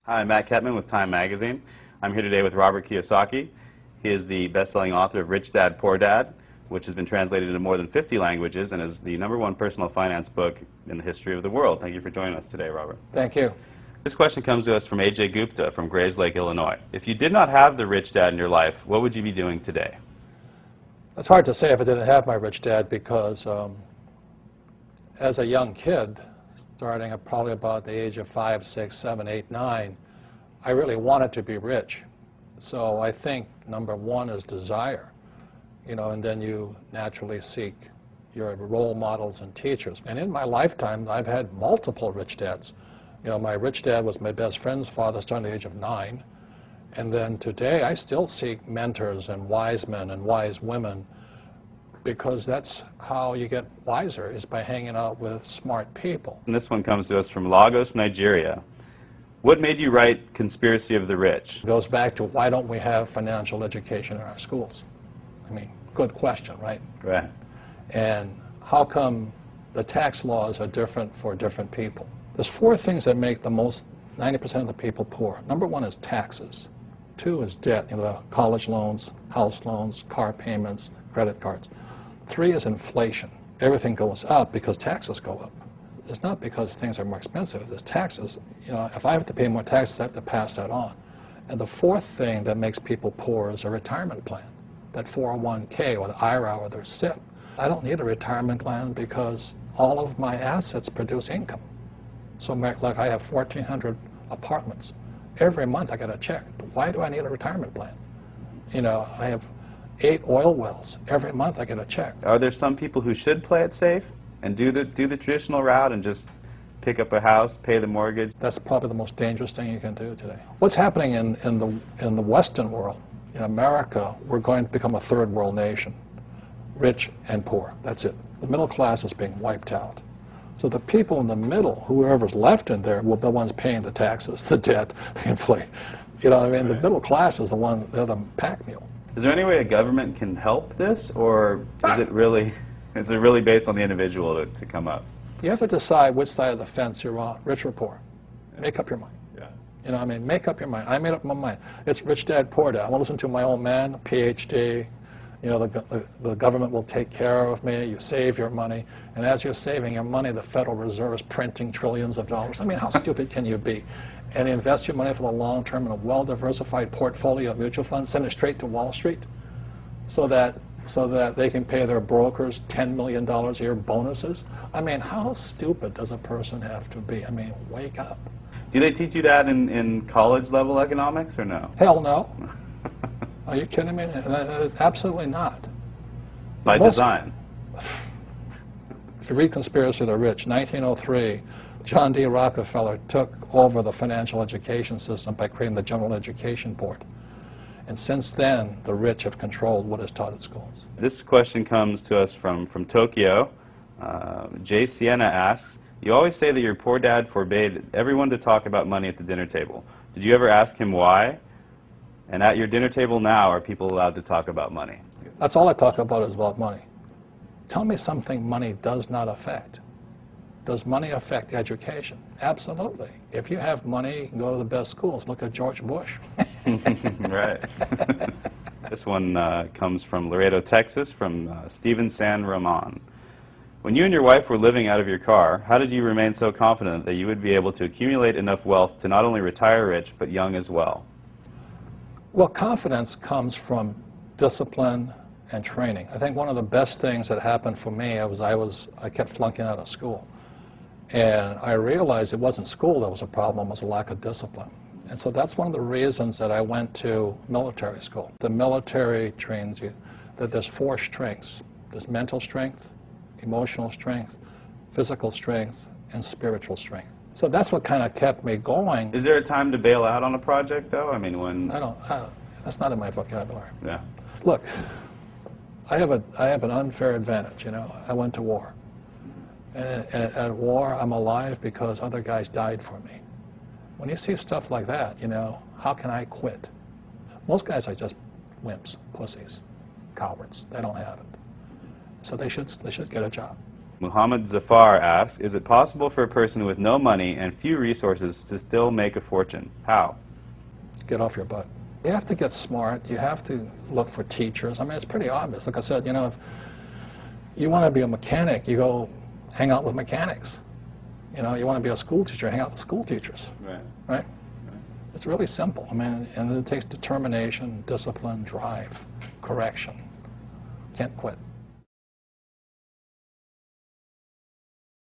Hi, I'm Matt Ketman with Time Magazine. I'm here today with Robert Kiyosaki. He is the best-selling author of Rich Dad, Poor Dad, which has been translated into more than 50 languages and is the #1 personal finance book in the history of the world. Thank you for joining us today, Robert. Thank you. This question comes to us from A.J. Gupta from Grays Lake, Illinois. If you did not have the rich dad in your life, what would you be doing today? It's hard to say if I didn't have my rich dad because as a young kid, starting at probably about the age of 5, 6, 7, 8, 9, I really wanted to be rich. So I think #1 is desire, and then you naturally seek your role models and teachers. And in my lifetime, I've had multiple rich dads. My rich dad was my best friend's father starting at the age of 9. And then today, I still seek mentors and wise men and wise women because that's how you get wiser, is by hanging out with smart people. And this one comes to us from Lagos, Nigeria. What made you write Conspiracy of the Rich? It goes back to why don't we have financial education in our schools? I mean, good question, right? Right. And how come the tax laws are different for different people? There's 4 things that make the most 90% of the people poor. #1 is taxes. 2 is debt, the college loans, house loans, car payments, credit cards. 3 is inflation. Everything goes up because taxes go up. It's not because things are more expensive. It's taxes. If I have to pay more taxes, I have to pass that on. And the 4th thing that makes people poor is a retirement plan, that 401k or the IRA or their SIP. I don't need a retirement plan because all of my assets produce income. So like I have 1,400 apartments. Every month I get a check. Why do I need a retirement plan? I have 8 oil wells. Every month I get a check. Are there some people who should play it safe and do the traditional route and just pick up a house, pay the mortgage? That's probably the most dangerous thing you can do today. What's happening in the Western world, in America, we're going to become a third world nation, rich and poor. That's it. The middle class is being wiped out. So the people in the middle, whoever's left in there, will be the ones paying the taxes, the debt, the inflation. The middle class is they're the pack mule. Is there any way a government can help this, or is it really based on the individual to come up? You have to decide which side of the fence you're on, rich or poor. Make up your mind. Yeah. Make up your mind. I made up my mind. It's rich dad, poor dad. I want to listen to my old man, PhD. The government will take care of me. You save your money. And as you're saving your money, the Federal Reserve is printing trillions of dollars. I mean, how stupid can you be? And invest your money for the long term in a well-diversified portfolio of mutual funds. Send it straight to Wall Street so that they can pay their brokers $10 million a year bonuses. I mean, how stupid does a person have to be? I mean, wake up. Do they teach you that in college-level economics or no? Hell no. Are you kidding me? Absolutely not. By design. If you read Conspiracy of the Rich, 1903, John D. Rockefeller took over the financial education system by creating the General Education Board. And since then, the rich have controlled what is taught at schools. This question comes to us from Tokyo. Jay Sienna asks, you always say that your poor dad forbade everyone to talk about money at the dinner table. Did you ever ask him why? And at your dinner table now, are people allowed to talk about money? That's all I talk about is about money. Tell me something money does not affect. Does money affect education? Absolutely. If you have money, you can go to the best schools. Look at George Bush. Right. This one comes from Laredo, Texas, from Steven San Ramon. When you and your wife were living out of your car, how did you remain so confident that you would be able to accumulate enough wealth to not only retire rich, but young as well? Well, confidence comes from discipline and training. I think one of the best things that happened for me was I kept flunking out of school. And I realized it wasn't school that was a problem, it was a lack of discipline. And so that's one of the reasons that I went to military school. The military trains you that there's 4 strengths. There's mental strength, emotional strength, physical strength, and spiritual strength. So that's what kind of kept me going. Is there a time to bail out on a project, though? I mean, when... That's not in my vocabulary. Yeah. Look, I have an unfair advantage, I went to war. And at war, I'm alive because other guys died for me. When you see stuff like that, how can I quit? Most guys are just wimps, pussies, cowards. They don't have it. So they should get a job. Muhammad Zafar asks, is it possible for a person with no money and few resources to still make a fortune? How? Get off your butt. You have to get smart. You have to look for teachers. I mean, it's pretty obvious. Like I said, you know, if you want to be a mechanic, you go hang out with mechanics. You know, you want to be a school teacher, hang out with school teachers. Right. Right? It's really simple. I mean, and it takes determination, discipline, drive, correction. Can't quit.